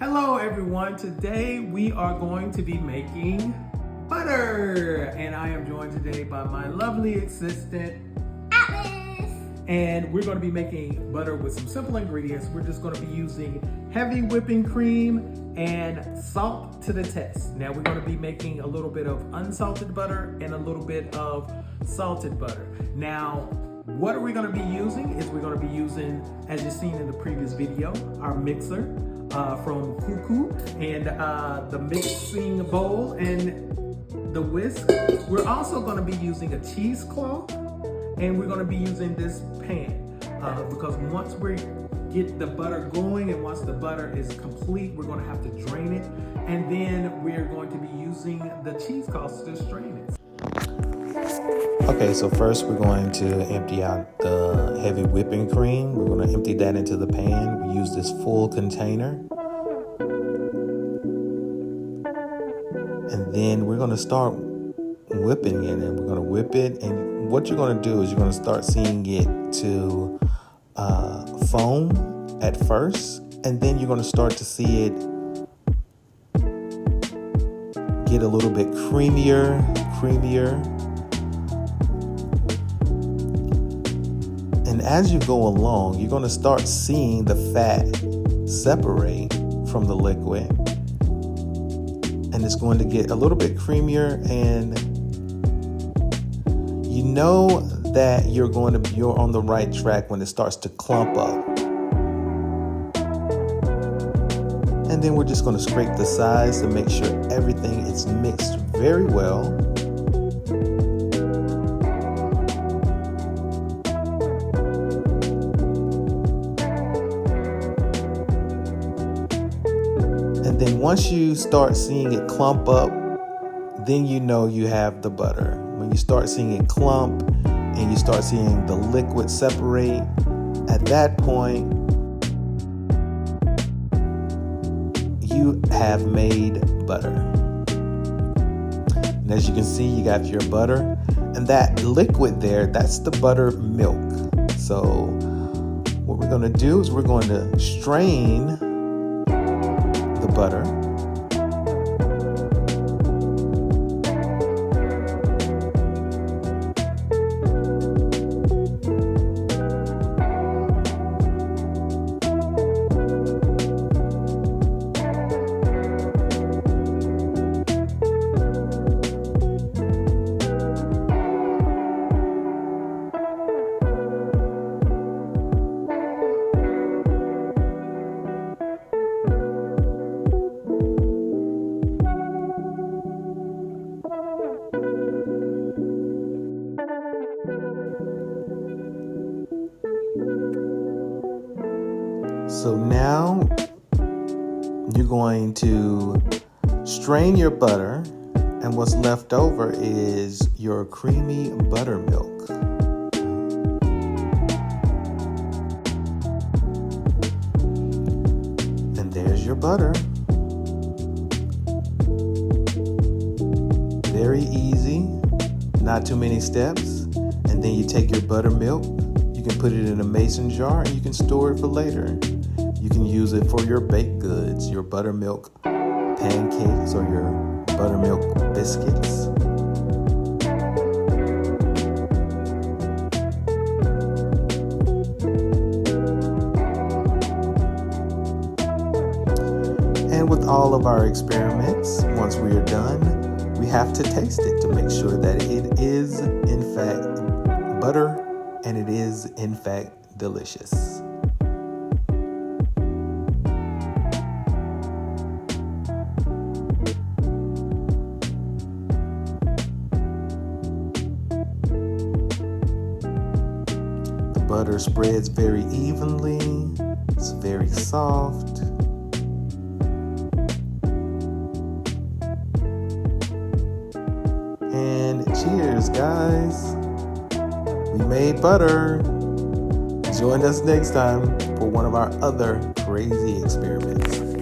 Hello everyone, today we are going to be making butter and I am joined today by my lovely assistant Atlas. and we're going to be making butter with some simple ingredients. We're just going to be using heavy whipping cream and salt to the test. Now we're going to be making a little bit of unsalted butter and a little bit of salted butter. Now what are we going to be using is we're going to be using, as you've seen in the previous video, our mixer from Cuckoo and the mixing bowl and the whisk. We're also going to be using a cheesecloth and we're going to be using this pan because once we get the butter going and once the butter is complete, we're going to have to drain it, and then we're going to be using the cheesecloth to strain it. Okay, so first we're going to empty out the heavy whipping cream. We're going to empty that into the pan. We use this full container. And then we're going to start whipping it, and we're going to whip it. And what you're going to do is you're going to start seeing it to foam at first, and then you're going to start to see it get a little bit creamier. And as you go along, you're going to start seeing the fat separate from the liquid. And it's going to get a little bit creamier, and you know that you're on the right track when it starts to clump up. And then we're just going to scrape the sides to make sure everything is mixed very well. And then once you start seeing it clump up, then you know you have the butter. When you start seeing it clump and you start seeing the liquid separate, at that point, you have made butter. And as you can see, you got your butter, and that liquid there, that's the buttermilk. So what we're going to do is we're going to strain the butter. So now you're going to strain your butter, and what's left over is your creamy buttermilk. And there's your butter. Very easy, not too many steps. And then you take your buttermilk, you can put it in a mason jar, and you can store it for later. You can use it for your baked goods, your buttermilk pancakes or your buttermilk biscuits. And with all of our experiments, once we are done, we have to taste it to make sure that it is in fact butter and it is in fact delicious. Butter spreads very evenly. It's very soft. And cheers, guys. We made butter. Join us next time for one of our other crazy experiments.